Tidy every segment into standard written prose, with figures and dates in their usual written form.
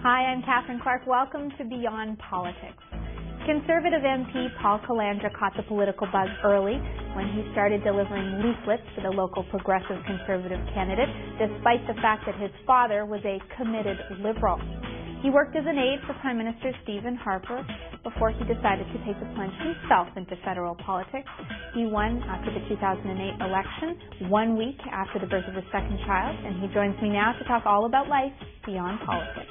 Hi, I'm Catherine Clark. Welcome to Beyond Politics. Conservative MP Paul Calandra caught the political buzz early when he started delivering leaflets to the local progressive conservative candidate, despite the fact that his father was a committed liberal. He worked as an aide for Prime Minister Stephen Harper before he decided to take the plunge himself into federal politics. He won after the 2008 election, 1 week after the birth of his second child, and he joins me now to talk all about life beyond politics.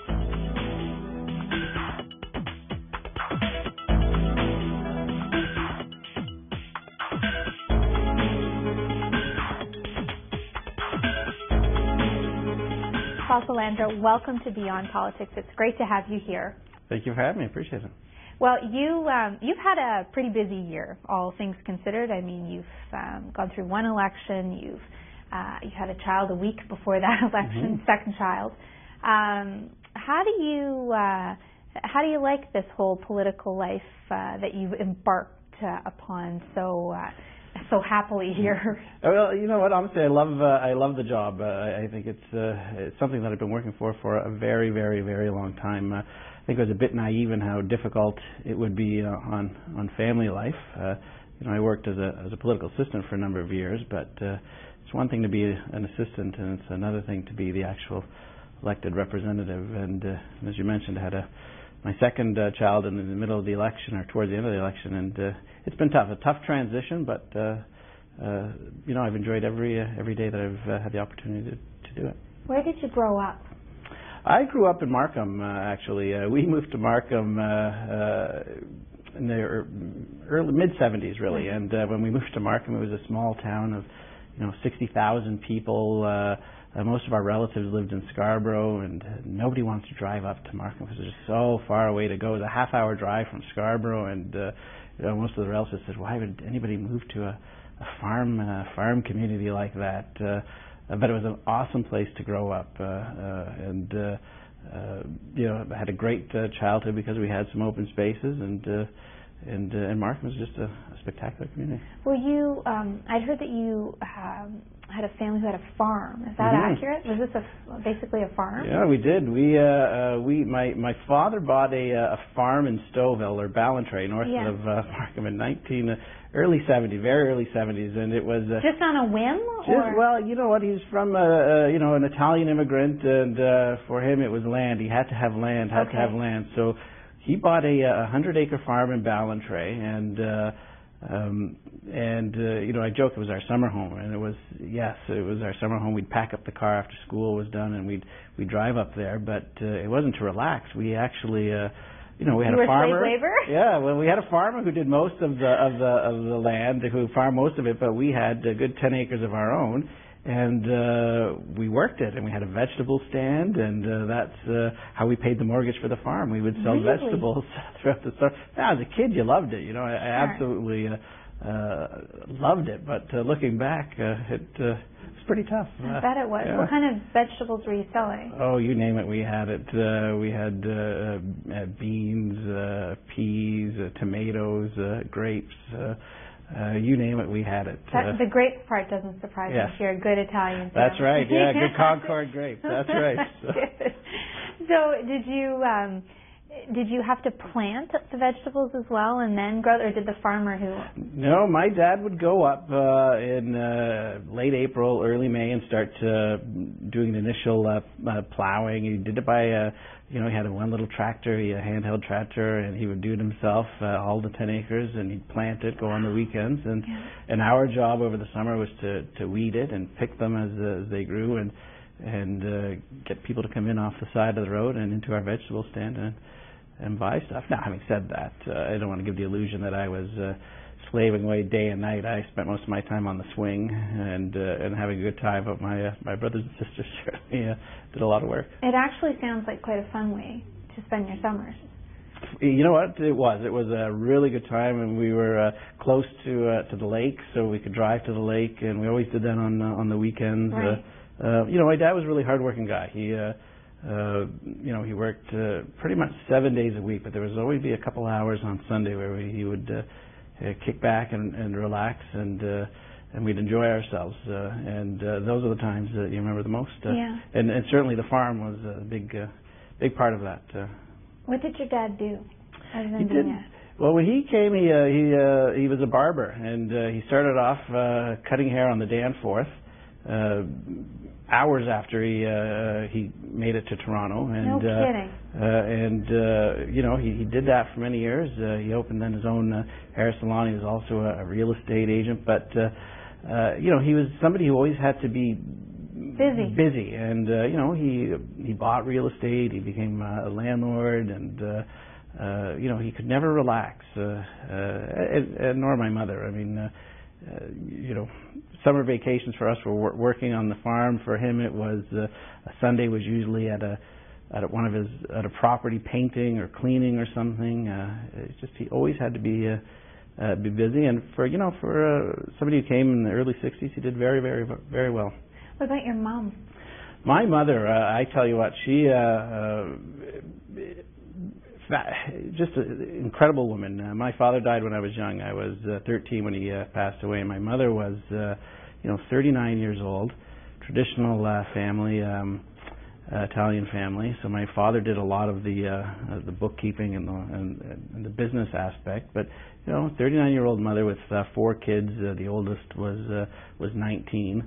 Paul Calandra, welcome to Beyond Politics. It's great to have you here. Thank you for having me. I appreciate it. Well, you've had a pretty busy year, all things considered. I mean, you've gone through one election. You had a child a week before that election, second child. How do you like this whole political life that you've embarked upon so happily here? Well, you know what? Honestly, I love the job. I think it's something that I've been working for a very, very, very long time. I think I was a bit naive in how difficult it would be on family life. I worked as a political assistant for a number of years, but it's one thing to be an assistant, and it's another thing to be the actual elected representative. And as you mentioned, I had my second child in the middle of the election, or towards the end of the election, and it's been tough. A tough transition, but I've enjoyed every day that I've had the opportunity to do it. Where did you grow up? I grew up in Markham, actually. We moved to Markham in the early mid-'70s, really. And when we moved to Markham, it was a small town of 60,000 people. Most of our relatives lived in Scarborough, and nobody wanted to drive up to Markham because it was just so far away to go. It was a half-hour drive from Scarborough, and most of the relatives said, "Why would anybody move to a farm community like that?" But it was an awesome place to grow up, and I had a great childhood because we had some open spaces, and Markham was just a spectacular community. Well, I'd heard that you had a family who had a farm. Is that accurate? Was this basically a farm? Yeah, we did. My father bought a farm in Stouffville or Ballantrae, north of Markham, in early 70s, very early 70s, and it was just on a whim. Well, you know what? He's from an Italian immigrant, and for him it was land. He had to have land. To have land. So he bought a 100-acre farm in Ballantrae, and I joke it was our summer home, and it was our summer home. We'd pack up the car after school was done, and we'd drive up there. But it wasn't to relax. We actually, we had a farmer. Slave labor? Yeah, well, we had a farmer who did most of the land, who farmed most of it, but we had a good 10 acres of our own. And we worked it, and we had a vegetable stand, and that's how we paid the mortgage for the farm. We would sell vegetables throughout the summer. Now, as a kid, you loved it. I absolutely loved it. But looking back, it was pretty tough. I bet it was. Yeah. What kind of vegetables were you selling? Oh, you name it, we had it. We had beans, peas, tomatoes, grapes. You name it, we had it. The grape part doesn't surprise me if you're a good Italian. That's right, yeah, good Concord grape. That's right. So did you have to plant the vegetables as well and then grow, or did the farmer who? No, my dad would go up in late April, early May, and start doing the initial plowing. He did it by he had one little tractor, a handheld tractor, and he would do it himself, all the 10 acres, and he'd plant it, go on the weekends, and our job over the summer was to weed it and pick them as they grew, and get people to come in off the side of the road and into our vegetable stand and buy stuff. Now, having said that, I don't want to give the illusion that I was slaving away day and night. I spent most of my time on the swing and having a good time, but my brothers and sisters certainly did a lot of work. It actually sounds like quite a fun way to spend your summers. You know what? It was a really good time, and we were close to the lake, so we could drive to the lake, and we always did that on the weekends. Right. My dad was a really hardworking guy. He he worked pretty much 7 days a week, but there was always be a couple hours on Sunday where he would kick back and relax, and we'd enjoy ourselves. And those are the times that you remember the most. Yeah. And certainly the farm was a big big part of that. What did your dad do other than being a... Well, when he came, he was a barber, and he started off cutting hair on the Danforth hours after he made it to Toronto. And, no kidding. He did that for many years. He opened then his own hair salon. He was also a real estate agent, but he was somebody who always had to be busy, and he bought real estate. He became a landlord, and he could never relax, and nor my mother. I mean, summer vacations for us were working on the farm. For him, it was a Sunday was usually at a property painting or cleaning or something. It's just he always had to be busy. And for somebody who came in the early '60s, he did very, very, very well. What about your mom? My mother, I tell you what, she just an incredible woman. My father died when I was young. I was 13 when he passed away. My mother was, 39 years old. Traditional family, Italian family. So my father did a lot of the bookkeeping and the business aspect. But 39-year-old mother with 4 kids. The oldest was 19,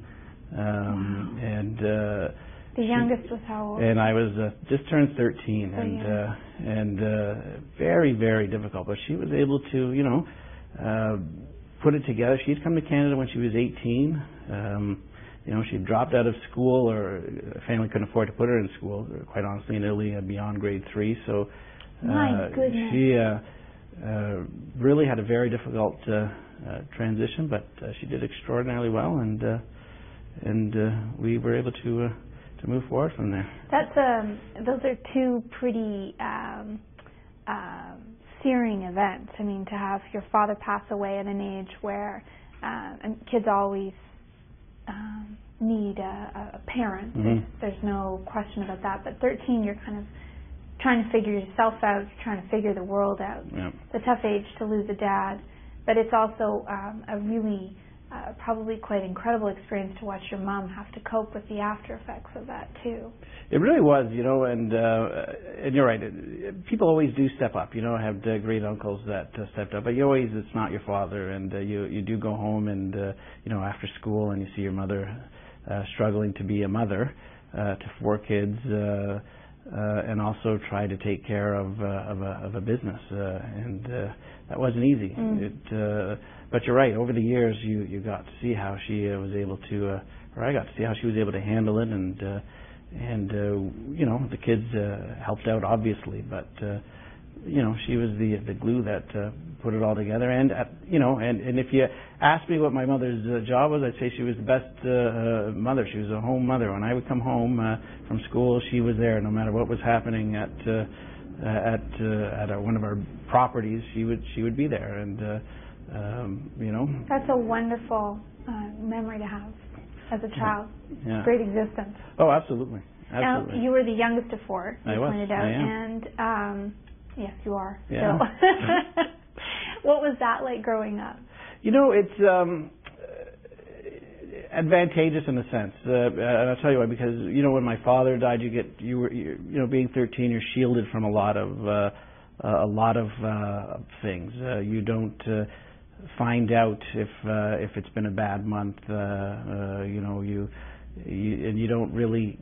wow. And the youngest was how old? And I was just turned 13, and very, very difficult. But she was able to, put it together. She'd come to Canada when she was 18. She dropped out of school, or her family couldn't afford to put her in school, quite honestly, in Italy beyond grade 3. So my goodness. She really had a very difficult transition, but she did extraordinarily well, and we were able to move forward from there. Those are two pretty searing events. I mean, to have your father pass away at an age where kids always need a parent. Mm-hmm. There's no question about that. But 13, you're kind of trying to figure yourself out, trying to figure the world out. Yeah. It's a tough age to lose a dad, but it's also a really probably quite incredible experience to watch your mom have to cope with the after effects of that too. It really was, and you're right. People always do step up. I have great uncles that stepped up, but it's not your father, and you do go home and after school and you see your mother struggling to be a mother to 4 kids, and also try to take care of a business, and that wasn't easy. But you're right. Over the years, you got to see how she was able to, or I got to see how she was able to handle it, and the kids helped out obviously, but she was the glue that put it all together. And and if you ask me what my mother's job was, I'd say she was the best mother. She was a home mother. When I would come home from school, she was there. No matter what was happening at one of our properties, she would be there. And that's a wonderful memory to have as a child. Yeah. Great existence. Oh, absolutely. Now, you were the youngest of 4, you pointed out. I am. And yes, you are. Yeah. So. What was that like growing up? It's advantageous in a sense, and I'll tell you why. Because when my father died, you were being 13, you're shielded from a lot of things. You don't find out if it's been a bad month. You don't really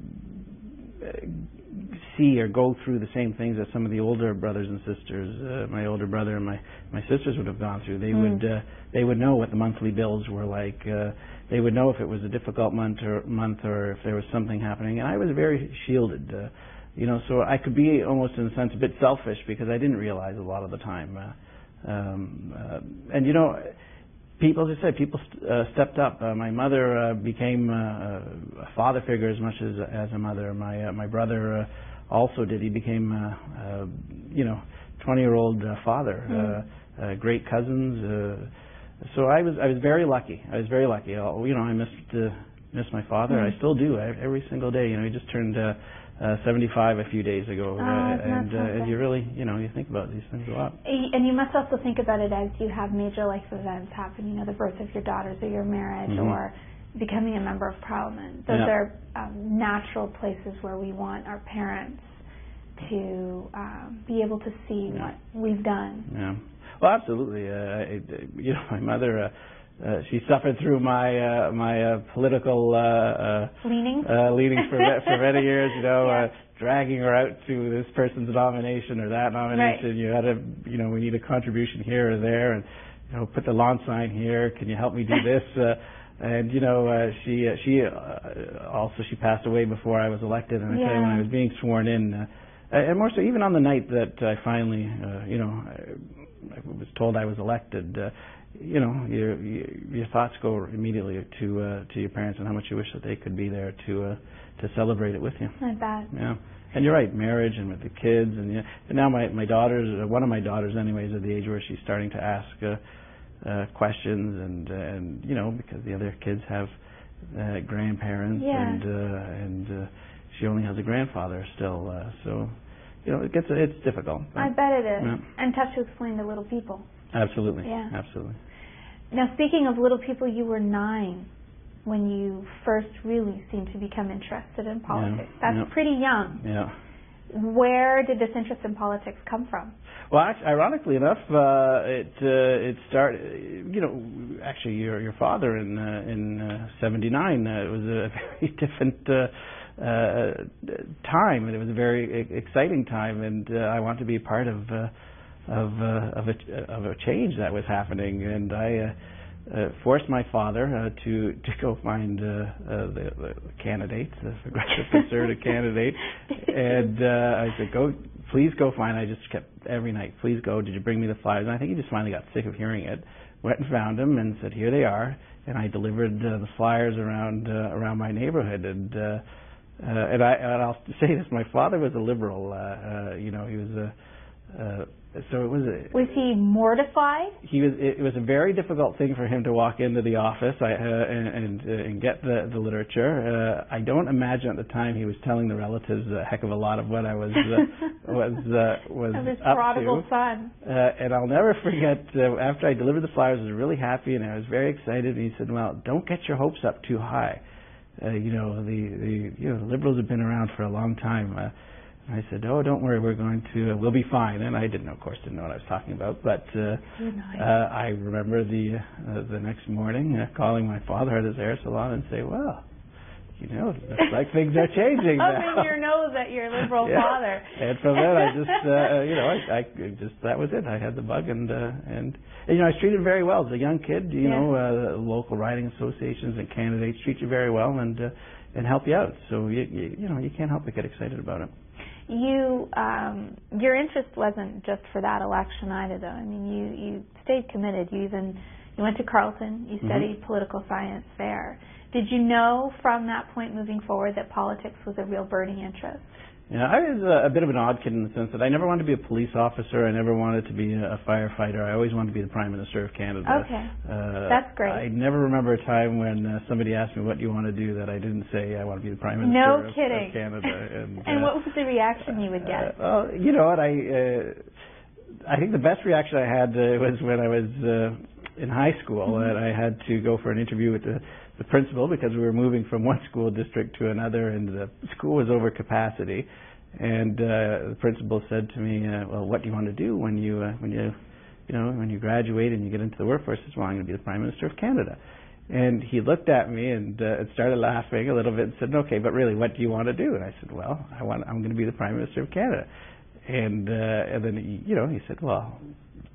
see or go through the same things that some of the older brothers and sisters, my older brother and my sisters would have gone through. They would know what the monthly bills were like. They would know if it was a difficult month or if there was something happening. And I was very shielded, so I could be almost in a sense a bit selfish because I didn't realize a lot of the time. And people, as I said, people stepped up. My mother became a father figure as much as a mother. My brother also did. He became 20-year-old father. Great cousins. So I was very lucky. I missed my father. I still do every single day. He just turned 75 a few days ago, and you really you think about these things a lot. And you must also think about it as you have major life events happen. The birth of your daughters, or your marriage, or becoming a member of Parliament. Those are natural places where we want our parents to be able to see what we've done. Yeah. Well, absolutely. My mother, she suffered through my political leanings for many years. Dragging her out to this person's nomination or that nomination. Right. You had to, we need a contribution here or there, and put the lawn sign here. Can you help me do this? And she passed away before I was elected. And I tell you, when I was being sworn in, and more so even on the night that I finally, I was told I was elected. Your thoughts go immediately to your parents and how much you wish that they could be there to celebrate it with you. I bet. Yeah. And you're right, marriage and with the kids, and now my daughters, one of my daughters anyways, at the age where she's starting to ask questions, and because the other kids have grandparents, and she only has a grandfather still, so it's difficult. I bet it is, and tough to explain to little people. Absolutely. Yeah. Absolutely. Now, speaking of little people, you were 9 when you first really seemed to become interested in politics. That's pretty young. Yeah. Where did this interest in politics come from? Well, ironically enough, it started. Actually, your father in '79. It was a very different time, and it was a very exciting time, and I wanted to be a part of a change that was happening, and I forced my father to go find the candidate, the progressive conservative candidate, and I said, please go find. I just kept every night, please go. Did you bring me the flyers? And I think he just finally got sick of hearing it. Went and found him and said, here they are, and I delivered the flyers around my neighborhood, and I'll say this: my father was a liberal. He was so it was. Was he mortified? It was a very difficult thing for him to walk into the office and get the literature. I don't imagine at the time he was telling the relatives a heck of a lot of what I was of his up prodigal to. son. And I'll never forget. After I delivered the flyers, I was really happy and I was very excited. And he said, "Well, don't get your hopes up too high. The Liberals have been around for a long time." I said, "Oh, don't worry, we'll be fine." And I didn't know what I was talking about. But I remember the next morning calling my father at his hair salon and say, "Well, looks like things are changing now." Open your nose at your liberal father. And from then I just that was it. I had the bug, and I was treated very well as a young kid. Local riding associations and candidates treat you very well and help you out. So you can't help but get excited about it. Your interest wasn't just for that election either, though. I mean, you stayed committed. You went to Carleton. You studied political science there. Did you know from that point moving forward that politics was a real burning interest? Yeah, I was a bit of an odd kid in the sense that I never wanted to be a police officer. I never wanted to be a firefighter. I always wanted to be the Prime Minister of Canada. Okay, that's great. I never remember a time when somebody asked me, "What do you want to do?" that I didn't say I want to be the Prime Minister of Canada. And what was the reaction you would get? Well, you know what, I think the best reaction I had was when I was in high school, and I had to go for an interview with the principal because we were moving from one school district to another, and the school was over capacity. And the principal said to me, "Well, what do you want to do when you graduate and you get into the workforce?" I said, "Well, I'm going to be the Prime Minister of Canada." And he looked at me and started laughing a little bit and said, "Okay, but really, what do you want to do?" And I said, "Well, I'm going to be the Prime Minister of Canada." And then he said, "Well,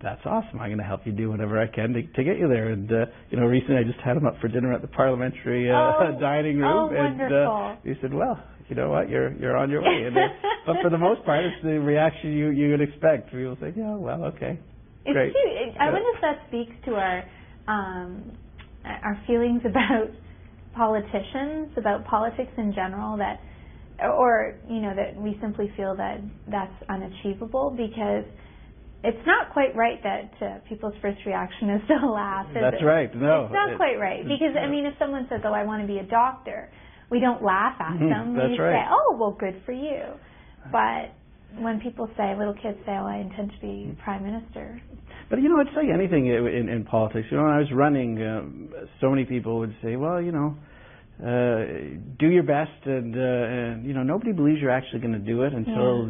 that's awesome. I'm going to help you do whatever I can to get you there." And recently I just had him up for dinner at the parliamentary dining room. Oh, wonderful. And he said, "Well, you know what? You're on your way." And but for the most part, it's the reaction you would expect. People say, "Yeah, well, okay, great." I wonder if that speaks to our feelings about politicians, about politics in general, that we simply feel that that's unachievable, because it's not quite right that people's first reaction is to laugh. That's right. No, it's not quite right, because if someone says, "Oh, I want to be a doctor," we don't laugh at them. That's we say, "Oh, well, good for you." But when people say, little kids say, "Oh, I intend to be Prime Minister." But I'd say anything in politics. When I was running, so many people would say, "Well, do your best, and you know, nobody believes you're actually going to do it until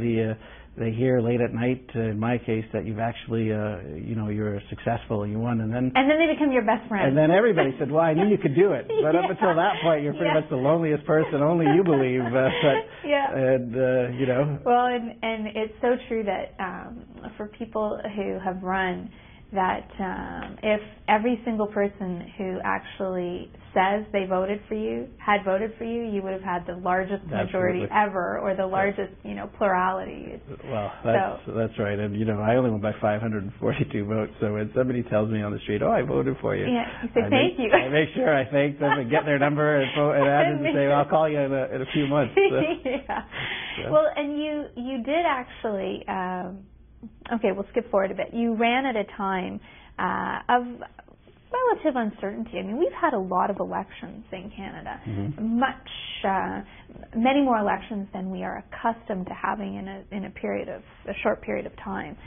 they hear late at night, in my case, that you've actually, you know, you're successful and you won, and then they become your best friend. And then everybody said, "Well, I knew you could do it," but up until that point, you're pretty much the loneliest person. Only you believe. And you know. Well, and it's so true that for people who have run, that if every single person who actually says they voted for you had voted for you, you would have had the largest majority ever, or the largest, you know, plurality. Well, that's right. And you know, I only won by 542 votes. So when somebody tells me on the street, "Oh, I voted for you," you say thank you. I make sure I thank them and get their number and add them and say, well, "I'll call you in a few months." Well, and you did actually. Okay, we'll skip forward a bit. You ran at a time of relative uncertainty. I mean, we've had a lot of elections in Canada, many more elections than we are accustomed to having in a short period of time.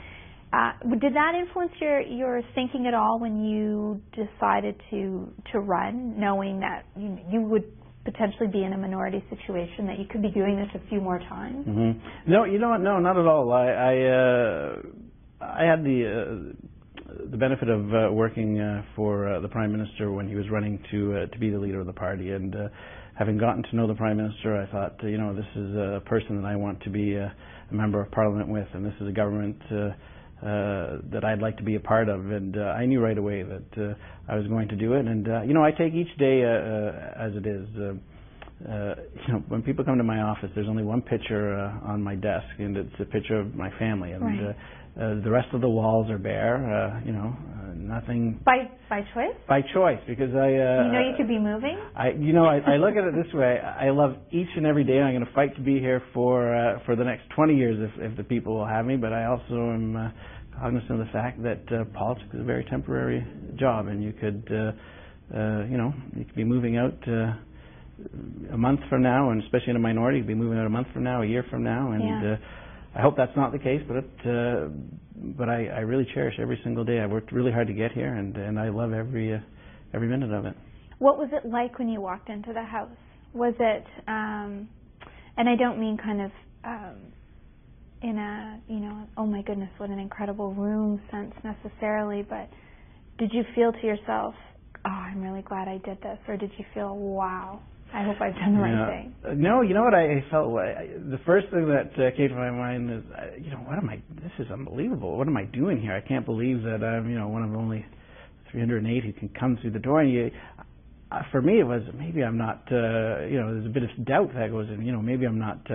Did that influence your thinking at all when you decided to run, knowing that you would potentially be in a minority situation, that you could be doing this a few more times? No, you know what? No, not at all. I had the benefit of working for the Prime Minister when he was running to be the leader of the party, and having gotten to know the Prime Minister, I thought, you know, this is a person that I want to be a member of Parliament with, and this is a government that I'd like to be a part of, and I knew right away that I was going to do it. And you know, I take each day as it is. You know, when people come to my office, there's only one picture on my desk, and it's a picture of my family, and the rest of the walls are bare. You know, nothing. By choice? By choice, because you know you could be moving. I look at it this way. I love each and every day. I'm going to fight to be here for the next 20 years if the people will have me. But I also am cognizant of the fact that politics is a very temporary job, and you could, you know, you could be moving out a month from now, and especially in a minority, you could be moving out a month from now, a year from now, and I hope that's not the case. But I really cherish every single day. I worked really hard to get here, and I love every minute of it. What was it like when you walked into the house? Was it, and I don't mean kind of in a, you know, oh my goodness, what an incredible room sense necessarily, but did you feel to yourself, oh, I'm really glad I did this, or did you feel, wow, I hope I've done the right thing? No, you know what I felt? The first thing that came to my mind is, you know, this is unbelievable. What am I doing here? I can't believe that I'm, you know, one of only 308 who can come through the door. And for me, it was, maybe I'm not, you know, there's a bit of doubt that goes in, you know, maybe I'm not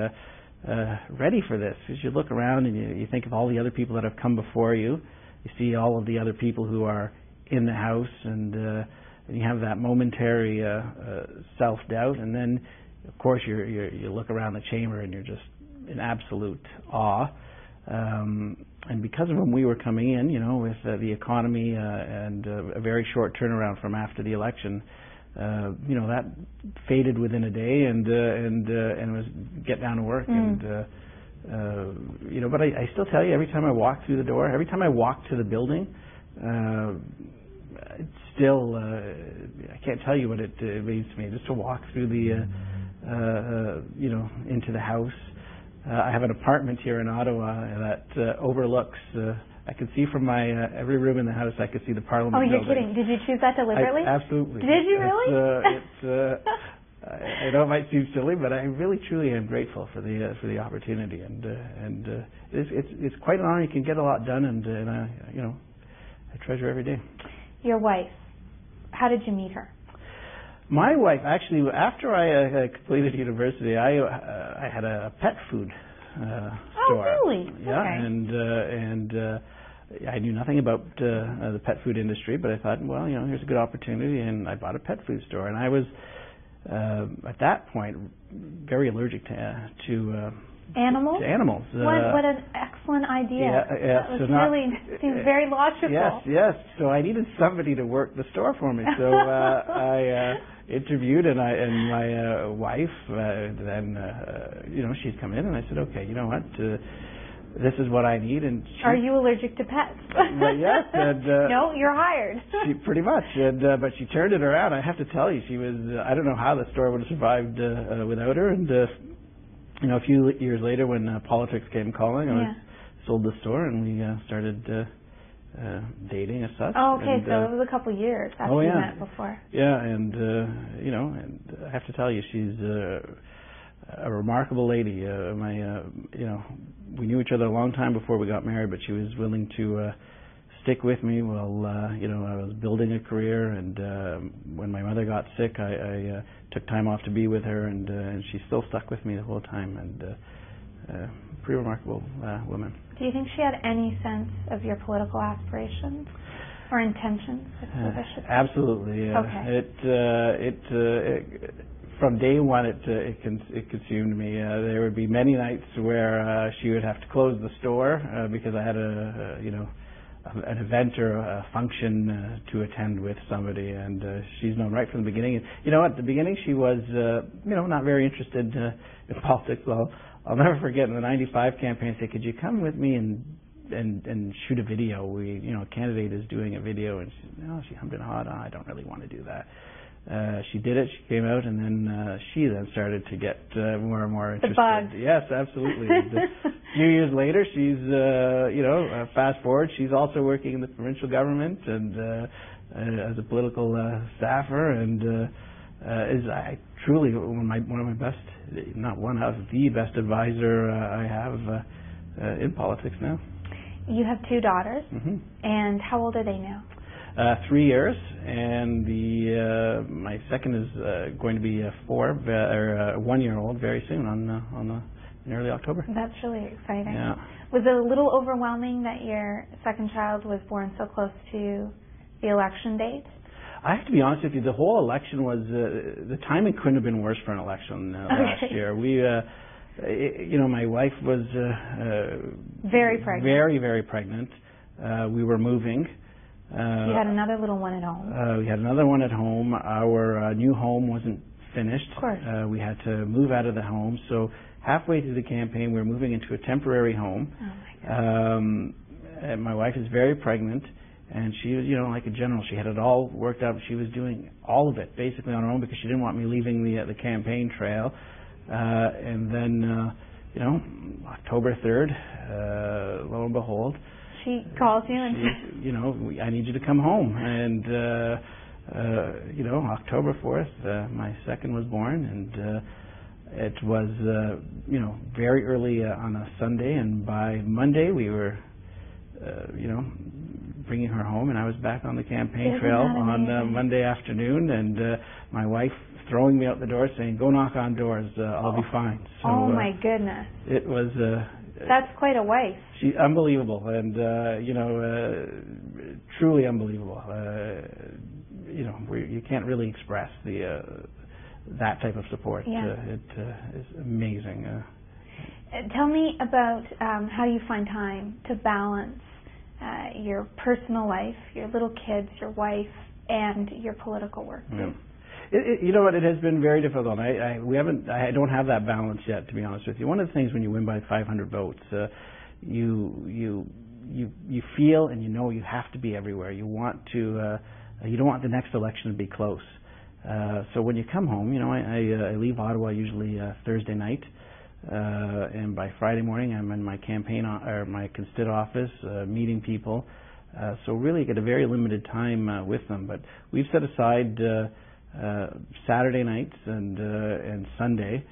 ready for this. Because you look around and you think of all the other people that have come before you. You see all of the other people who are in the house, and you have that momentary self-doubt, and then, of course, you look around the chamber and you're just in absolute awe. And because of when we were coming in, you know, with the economy and a very short turnaround from after the election, you know, that faded within a day, and was get down to work, and you know. But I still tell you, every time I walk through the door, every time I walk to the building, it's still, I can't tell you what it means to me, just to walk through the, you know, into the house. I have an apartment here in Ottawa that overlooks, I can see from my, every room in the house, I could see the Parliament building. Oh, you're kidding. Did you choose that deliberately? Absolutely. Did you really? I know it might seem silly, but I really, truly am grateful for the opportunity, and it's quite an honor. You can get a lot done, and you know, I treasure every day. Your wife, how did you meet her? My wife, actually, after I completed university, I had a pet food store. Oh, really? Yeah, okay. and I knew nothing about the pet food industry, but I thought, well, you know, here's a good opportunity, and I bought a pet food store. And I was at that point very allergic to animals. To animals. What an excellent idea. Yeah, that was really seems very logical. Yes. So I needed somebody to work the store for me. So I interviewed, and my wife then, you know, she'd come in, and I said, okay, you know what? this is what I need. And are you allergic to pets? Yes. And, no, you're hired. She pretty much. And but she turned it around. I have to tell you, she was. I don't know how the store would have survived without her. And a few years later, when politics came calling, I sold the store, and we started dating as such. Oh, okay. And, so it was a couple years after you met before. Yeah, and and I have to tell you, she's a remarkable lady. We knew each other a long time before we got married, but she was willing to stick with me while I was building a career. And when my mother got sick, I took time off to be with her, and she still stuck with me the whole time. And pretty remarkable woman. Do you think she had any sense of your political aspirations or intentions? Absolutely. Okay. From day one, it consumed me. There would be many nights where she would have to close the store because I had an event or a function to attend with somebody, and she's known right from the beginning. And, at the beginning she was not very interested in politics. Well, I'll never forget in the '95 campaign, say, could you come with me and shoot a video? A candidate is doing a video, and she hummed and hawed. I don't really want to do that. She did it. She came out, and then she started to get more and more interested. The bug. Yes, absolutely. A few years later, she's fast forward. She's also working in the provincial government and as a political staffer, and is truly one of my best, not one of the best advisor I have in politics now. You have 2 daughters, mm-hmm. and how old are they now? 3 years, and my second is going to be 4 or 1 year old very soon in early October. That's really exciting. Yeah. Was it a little overwhelming that your second child was born so close to the election date? I have to be honest with you. The whole election was the timing couldn't have been worse for an election last year. We. My wife was very pregnant. Very, very pregnant. We were moving. You had another little one at home. We had another one at home. Our new home wasn't finished. Of course. We had to move out of the home. So halfway through the campaign, we were moving into a temporary home. Oh my God. And my wife is very pregnant, and she was, like a general. She had it all worked out. She was doing all of it basically on her own because she didn't want me leaving the campaign trail. And then, October 3rd, lo and behold, she calls you and I need you to come home. And October 4th, my second was born, and it was very early on a Sunday, and by Monday we were bringing her home, and I was back on the campaign trail on Monday afternoon, and my wife throwing me out the door saying, "Go knock on doors, I'll be fine." So, oh my goodness! It was. That's quite a wife. She's unbelievable, and truly unbelievable. You can't really express that type of support. Yeah. It is amazing. Tell me about how you find time to balance your personal life, your little kids, your wife, and your political work. Yeah. You know what? It has been very difficult. I don't have that balance yet, to be honest with you. One of the things when you win by 500 votes, you feel and you have to be everywhere. You want to. You don't want the next election to be close. So when you come home, I leave Ottawa usually Thursday night, and by Friday morning I'm in my campaign or my constitut office meeting people. So really, get a very limited time with them. But we've set aside Saturday nights and Sunday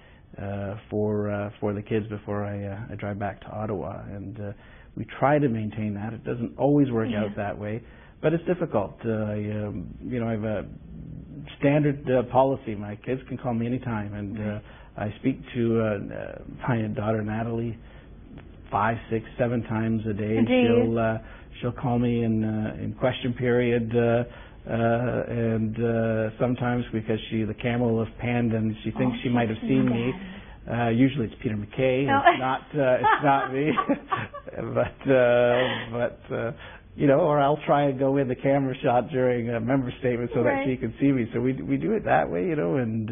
for the kids before I drive back to Ottawa, and we try to maintain that. It doesn't always work out that way, but it's difficult. I have a standard policy. My kids can call me anytime, and I speak to my daughter Natalie 5, 6, 7 times a day. She'll call me in question period. And sometimes because the camera will have panned and she thinks she might have seen me. Usually it's Peter MacKay. No. It's not me. but or I'll try and go in the camera shot during a member statement so that she can see me. So we do it that way, and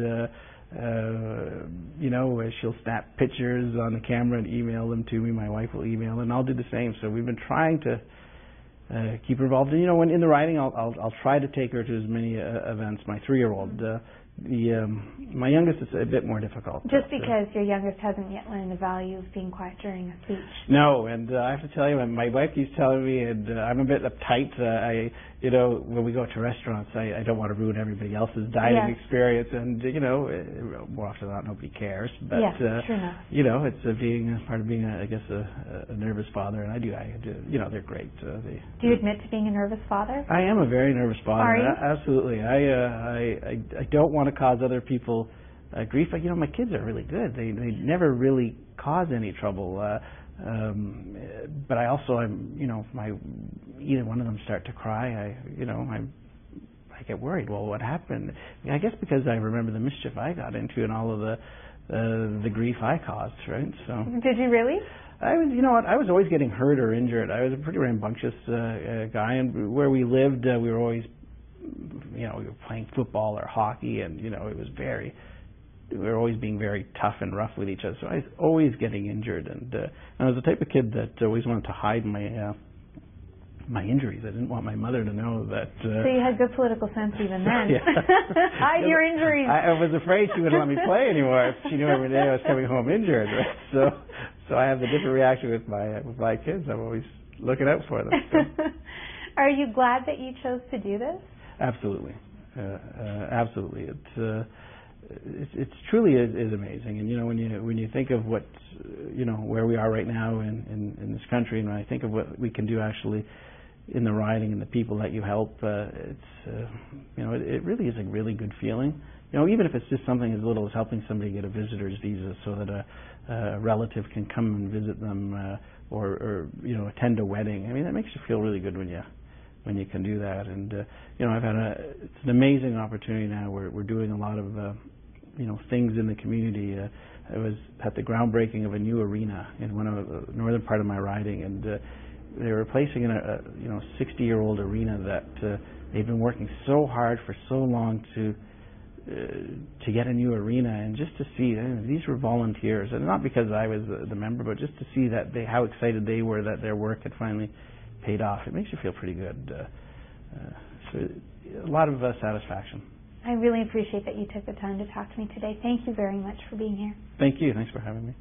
she'll snap pictures on the camera and email them to me. My wife will email, and I'll do the same. So we've been trying to keep her involved. And, when in the riding, I'll try to take her to as many events. My 3-year-old. My youngest is a bit more difficult. Just because your youngest hasn't yet learned the value of being quiet during a speech. No, and I have to tell you, my wife keeps telling me, and I'm a bit uptight. When we go to restaurants, I don't want to ruin everybody else's dining experience, and more often than not, nobody cares. But sure enough. It's being part of being, a nervous father, and I do. They're great. Do you admit to being a nervous father? I am a very nervous father. Are you? Absolutely. I don't want to cause other people grief. My kids are really good. They never really cause any trouble. But I also, either one of them start to cry, I get worried. Well, what happened? I guess because I remember the mischief I got into and all of the grief I caused, right? So. Did you really? I was always getting hurt or injured. I was a pretty rambunctious guy, and where we lived, we were always, we were playing football or hockey, and we were always being very tough and rough with each other. So I was always getting injured, and I was the type of kid that always wanted to hide my injuries. I didn't want my mother to know that. So you had good political sense even then. Hide your injuries. I was afraid she wouldn't let me play anymore if she knew every day I was coming home injured. Right? So I have a different reaction with my kids. I'm always looking out for them. So. Are you glad that you chose to do this? Absolutely, absolutely. It truly is amazing. And when you think of what where we are right now in this country, and when I think of what we can do actually in the riding and the people that you help, it really is a really good feeling. Even if it's just something as little as helping somebody get a visitor's visa so that a relative can come and visit them, or attend a wedding. I mean, that makes you feel really good when you can do that. And I've had it's an amazing opportunity now. We're doing a lot of things in the community. I was at the groundbreaking of a new arena in one of the northern part of my riding, and they were replacing a 60-year-old arena that they've been working so hard for so long to get a new arena, and just to see these were volunteers, and not because I was the member, but just to see that how excited they were that their work had finally paid off. It makes you feel pretty good. So a lot of satisfaction. I really appreciate that you took the time to talk to me today. Thank you very much for being here. Thank you. Thanks for having me.